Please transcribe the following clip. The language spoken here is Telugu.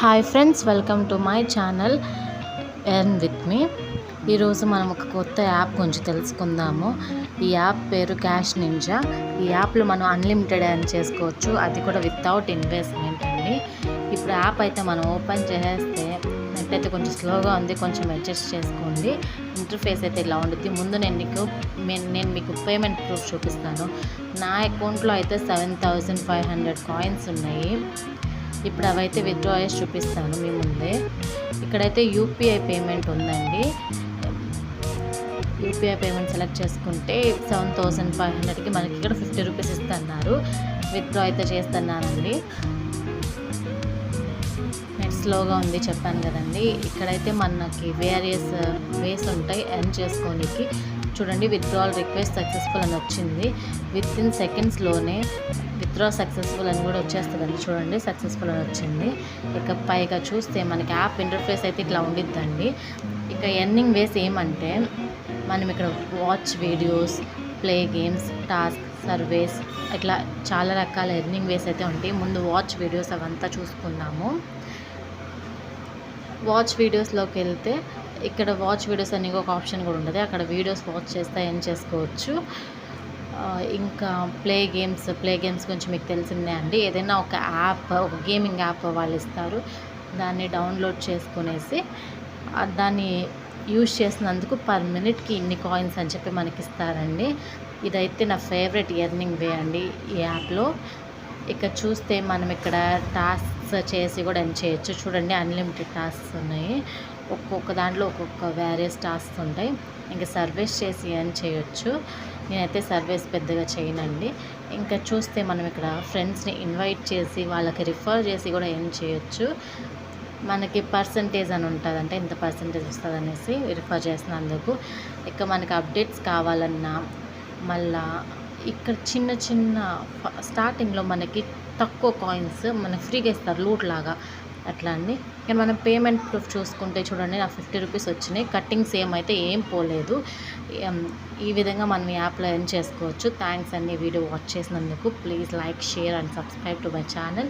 Hi friends, welcome to my channel earn with me. ఈరోజు మనం ఒక కొత్త యాప్ గురించి తెలుసుకుందాము. ఈ యాప్ పేరు క్యాష్ నింజా. ఈ యాప్లో మనం అన్లిమిటెడ్ ఎర్న్ చేసుకోవచ్చు, అది కూడా వితౌట్ ఇన్వెస్ట్మెంట్ అండి. ఇప్పుడు యాప్ అయితే మనం ఓపెన్ చేస్తే నెట్ అయితే కొంచెం స్లోగా ఉంది, కొంచెం అడ్జస్ట్ చేసుకోండి. ఇంటర్ఫేస్ అయితే ఇలా ఉంటుంది. ముందు నేను మీకు పేమెంట్ ప్రూఫ్ చూపిస్తాను. నా అకౌంట్లో అయితే 7,500 కాయిన్స్ ఉన్నాయి. ఇప్పుడు అవైతే విత్డ్రా చేసి చూపిస్తాను మీ ముందే. ఇక్కడైతే యూపీఐ పేమెంట్ ఉందండి. యూపీఐ పేమెంట్ సెలెక్ట్ చేసుకుంటే 7,500కి మనకి ఇక్కడ 50 రూపీస్ ఇస్తున్నారు. విత్డ్రా అయితే చేస్తున్నానండి. నెట్ స్లోగా ఉంది చెప్పాను కదండి. ఇక్కడైతే మనకి వేరియస్ వేస్ ఉంటాయి ఎర్న్ చేసుకోనికి. చూడండి, విత్డ్రాల్ రిక్వెస్ట్ సక్సెస్ఫుల్ అని వచ్చింది. విత్ ఇన్ సెకండ్స్లోనే విత్డ్రా సక్సెస్ఫుల్ అని కూడా వచ్చేస్తుందండి. చూడండి, సక్సెస్ఫుల్ అని వచ్చింది. ఇక పైగా చూస్తే మనకి యాప్ ఇంటర్ఫేస్ అయితే ఇట్లా ఉండిద్దండి. ఇక ఎర్నింగ్ వేస్ ఏమంటే మనం ఇక్కడ watch videos, play games, task, surveys, ఇట్లా చాలా రకాల ఎర్నింగ్ వేస్ అయితే ఉంటాయి. ముందు వాచ్ వీడియోస్ అవంతా చూసుకుందాము. వాచ్ వీడియోస్లోకి వెళ్తే ఇక్కడ వాచ్ వీడియోస్ అని ఒక ఆప్షన్ కూడా ఉంటుంది. అక్కడ వీడియోస్ వాచ్ చేస్తే ఎర్న్ చేసుకోవచ్చు. ఇంకా ప్లే గేమ్స్ గురించి మీకు తెలిసిందే అండి. ఏదైనా ఒక యాప్, ఒక గేమింగ్ యాప్ వాళ్ళు ఇస్తారు. దాన్ని డౌన్లోడ్ చేసుకునేసి దాన్ని యూజ్ చేసినందుకు పర్ మినిట్కి ఇన్ని కాయిన్స్ అని చెప్పి మనకి ఇస్తారండి. ఇదైతే నా ఫేవరెట్ ఎర్నింగ్ వే అండి ఈ యాప్లో. ఇక చూస్తే మనం ఇక్కడ టాస్క్స్ చేసి కూడా ఎర్న్ చేయొచ్చు. చూడండి, అన్లిమిటెడ్ టాస్క్స్ ఉన్నాయి. ఒక్కొక్క దాంట్లో ఒక్కొక్క వేరియస్ టాస్క్స్ ఉంటాయి. ఇంకా సర్వీస్ చేసి ఎర్న్ చేయొచ్చు. నేనైతే సర్వీస్ పెద్దగా చేయనండి. ఇంకా చూస్తే మనం ఇక్కడ ఫ్రెండ్స్ని ఇన్వైట్ చేసి వాళ్ళకి రిఫర్ చేసి కూడా ఎర్న్ చేయొచ్చు. మనకి పర్సంటేజ్ అని ఉంటుంది, అంటే ఇంత పర్సంటేజ్ వస్తుంది అనేసి రిఫర్ చేసినందుకు. ఇక మనకి అప్డేట్స్ కావాలన్నా మళ్ళా ఇక్కడ చిన్న స్టార్టింగ్లో మనకి తక్కువ కాయిన్స్ మనకి ఫ్రీగా ఇస్తారు, లూట్ లాగా అట్లా అండి. కానీ మనం పేమెంట్ ప్రూఫ్ చూసుకుంటే చూడండి, నాకు 50 రూపీస్ వచ్చినాయి. కట్టింగ్స్ ఏమైతే ఏం పోలేదు. ఈ విధంగా మనం యాప్లో ఎర్న్ చేసుకోవచ్చు. థ్యాంక్స్ అండి వీడియో వాచ్ చేసినందుకు. Please like, share and subscribe to my channel.